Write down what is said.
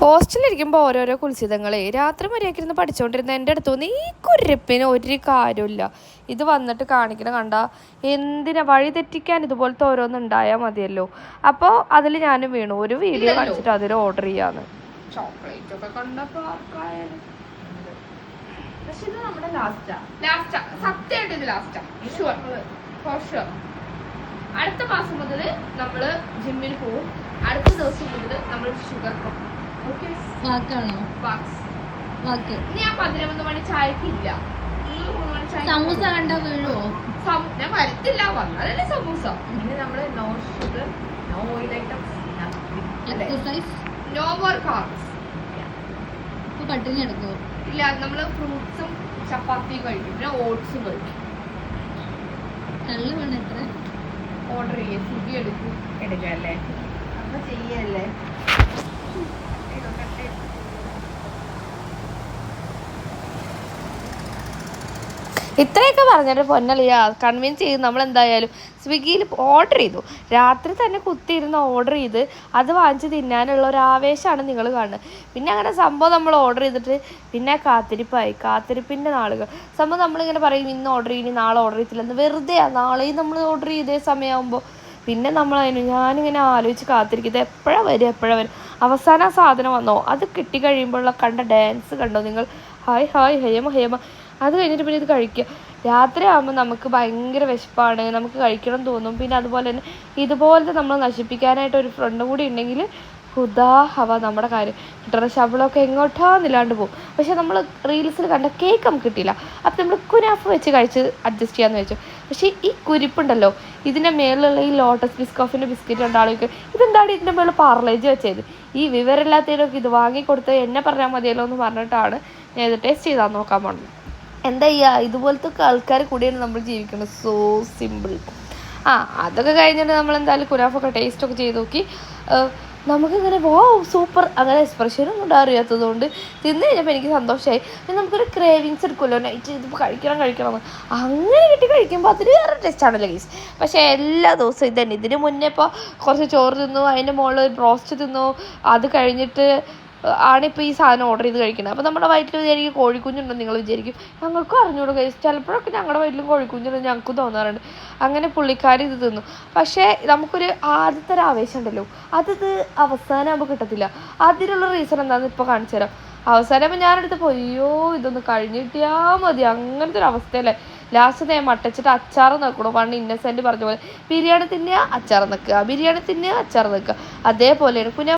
ഹോസ്റ്റലിലിരിക്കുമ്പോൾ ഓരോരോ കുൽസിതങ്ങളെ രാത്രി മര്യാദക്കിരുന്ന് പഠിച്ചുകൊണ്ടിരുന്ന എൻ്റെ അടുത്ത് തോന്നി ഈ കുരിപ്പിന് ഒരു കാര്യമില്ല, ഇത് വന്നിട്ട് കാണിക്കണം കണ്ട എന്തിനാ വഴി തെറ്റിക്കാൻ ഇതുപോലത്തെ ഓരോന്നുണ്ടായാൽ മതിയല്ലോ. അപ്പോൾ അതിൽ ഞാൻ വീണു, ഒരു വീഡിയോ കാണിച്ചിട്ട് അതിൽ ഓർഡർ ചെയ്യാന്ന്. ചോക്ലേറ്റ് ഒക്കെ കണ്ടപ്പോൾ ആർക്കായാലും പക്ഷെ ഇത് നമ്മുടെ ലാസ്റ്റാ സത്യമായിട്ട് ഇത് ലാസ്റ്റാ ഷുവർ. അടുത്ത മാസം മുതൽ നമ്മൾ ജിമ്മിൽ പോവും. അടുത്ത ദിവസം മുതൽ നമ്മൾ ഷുഗർ കപ്പ്. ഞാൻ 11 മണി ചായക്കില്ല. സമൂസ കണ്ടാ വീഴുവോ? ഞാൻ വരത്തില്ല, വന്നതല്ലേ സമൂസ. പിന്നെ നമ്മള് no sugar, no oil items, no more carbs. പട്ടിണി എടുക്കോ? ഇല്ല, നമ്മള് ഫ്രൂട്ട്സും ചപ്പാത്തിയും കഴിക്കും, പിന്നെ ഓട്സും കഴിക്കും. നല്ല വേണം. എത്ര ഓർഡർ ചെയ്യേ, സ്വിഗ്ഗി എടുക്കല്ലേ, അപ്പൊ ചെയ്യല്ലേ. ഇത്രയൊക്കെ പറഞ്ഞിട്ട് പൊന്നളിയ കൺവിൻസ് ചെയ്ത് നമ്മൾ എന്തായാലും സ്വിഗ്ഗിയിൽ ഓർഡർ ചെയ്തു. രാത്രി തന്നെ കുത്തിയിരുന്ന് ഓർഡർ ചെയ്ത് അത് വാങ്ങിച്ച് തിന്നാനുള്ള ഒരു ആവേശമാണ് നിങ്ങൾ കാണുന്നത്. പിന്നെ അങ്ങനെ സംഭവം നമ്മൾ ഓർഡർ ചെയ്തിട്ട് പിന്നെ കാത്തിരിപ്പിൻ്റെ നാളുകൾ. സംഭവം നമ്മളിങ്ങനെ പറയും ഇന്ന് ഓർഡർ ചെയ്യും, നാളെ ഓർഡർ ചെയ്തില്ലെന്ന്. വെറുതെ നാളെയും നമ്മൾ ഓർഡർ ചെയ്തേ സമയമാകുമ്പോൾ പിന്നെ ഞാനിങ്ങനെ ആലോചിച്ച് കാത്തിരിക്കും, ഇത് എപ്പോഴാണ് വരും. അവസാനം ആ സാധനം വന്നോ, അത് കിട്ടിക്കഴിയുമ്പോഴുള്ള കണ്ട ഡാൻസ് കണ്ടോ നിങ്ങൾ? ഹായ് ഹേമ. അത് കഴിഞ്ഞിട്ട് പിന്നെ ഇത് കഴിക്കുക. രാത്രി ആകുമ്പോൾ നമുക്ക് ഭയങ്കര വിശപ്പാണ്, നമുക്ക് കഴിക്കണം തോന്നും. പിന്നെ അതുപോലെ തന്നെ ഇതുപോലത്തെ നമ്മൾ നശിപ്പിക്കാനായിട്ട് ഒരു ഫ്രണ്ട് കൂടി ഉണ്ടെങ്കിൽ നമ്മുടെ കാര്യം കിട്ടുന്ന ശമ്പളമൊക്കെ എങ്ങോട്ടാന്നില്ലാണ്ട് പോകും. പക്ഷെ നമ്മൾ റീൽസിൽ കണ്ട കേക്ക് നമുക്ക് കിട്ടിയില്ല. അപ്പം നമ്മൾ കുനാഫ് വെച്ച് കഴിച്ച് അഡ്ജസ്റ്റ് ചെയ്യാമെന്ന് വെച്ചു. പക്ഷേ ഈ കുരിപ്പുണ്ടല്ലോ, ഇതിൻ്റെ മേളിലുള്ള ഈ ലോട്ടസ് ബിസ്കോഫിൻ്റെ ബിസ്ക്കറ്റ് ഉണ്ടാളുകൾക്ക് ഇതെന്താണ് ഇതിൻ്റെ മേളിൽ പാർലേജ് വെച്ചത്? ഈ വിവരമില്ലാത്തതിനൊക്കെ ഇത് വാങ്ങിക്കൊടുത്ത് എന്നെ പറഞ്ഞാൽ മതിയല്ലോ എന്ന് പറഞ്ഞിട്ടാണ് ഞാൻ ഇത് ടേസ്റ്റ് ചെയ്താൽ നോക്കാൻ പോകുന്നത്. എന്താ ചെയ്യുക, ഇതുപോലത്തെ ആൾക്കാർ കൂടിയാണ് നമ്മൾ ജീവിക്കുന്നത്. So simple. അതൊക്കെ കഴിഞ്ഞിട്ട് നമ്മൾ എന്തായാലും കുനാഫൊക്കെ ടേസ്റ്റൊക്കെ ചെയ്ത് നോക്കി. നമുക്കിങ്ങനെ സൂപ്പർ അങ്ങനെ എക്സ്പ്രഷനൊന്നും ഉണ്ടാറിയാത്തത് കൊണ്ട് തിന്ന് കഴിഞ്ഞപ്പോൾ എനിക്ക് സന്തോഷമായി. പിന്നെ നമുക്കൊരു ക്രേവിങ്സ് എടുക്കുമല്ലോ, നൈറ്റ് ഇതിപ്പോൾ കഴിക്കണം അങ്ങനെ കഴിക്കുമ്പോൾ അതൊരു വേറെ ടേസ്റ്റാണല്ലോ ഗൈസ്. പക്ഷേ എല്ലാ ദിവസവും ഇതന്നെ. ഇതിന് മുന്നേ ഇപ്പോൾ കുറച്ച് ചോറ് തിന്നു, അതിൻ്റെ മുകളിൽ ബ്രോസ്റ്റ് തിന്നു, അത് കഴിഞ്ഞിട്ട് ആണിപ്പോൾ ഈ സാധനം ഓർഡർ ചെയ്ത് കഴിക്കുന്നത്. അപ്പോൾ നമ്മുടെ വയറ്റിൽ വിചാരിക്കും കോഴിക്കുഞ്ഞുണ്ടെന്ന് നിങ്ങൾ വിചാരിക്കും. ഞങ്ങൾക്കും അറിഞ്ഞൂടെ ഗൈസ്, ചിലപ്പോഴൊക്കെ ഞങ്ങളുടെ വയറ്റിലും കോഴിക്കുഞ്ഞുണ്ടെന്ന് ഞങ്ങൾക്കും തോന്നാറുണ്ട്. അങ്ങനെ പുള്ളിക്കാർ ഇത് തിന്നു. പക്ഷേ നമുക്കൊരു ആദ്യത്തെ ഒരു ആവേശം ഉണ്ടല്ലോ, ഇത് അവസാനം ആകുമ്പോൾ കിട്ടത്തില്ല. അതിനുള്ള റീസൺ എന്താണെന്ന് ഇപ്പോൾ കാണിച്ചു തരാം. അവസാനം ഞാനെടുത്തപ്പോൾ ഇതൊന്ന് കഴിഞ്ഞിട്ടിയാൽ മതി, അങ്ങനത്തെ ഒരു അവസ്ഥയല്ലേ. ലാസ്റ്റ് ഞാൻ മട്ടച്ചിട്ട് അച്ചാർ നിൽക്കണോ, പണ്ട് ഇന്നസെൻറ്റ് പറഞ്ഞ പോലെ ബിരിയാണി തിന്നുക അച്ചാർ നിൽക്കുക, അതേപോലെയാണ്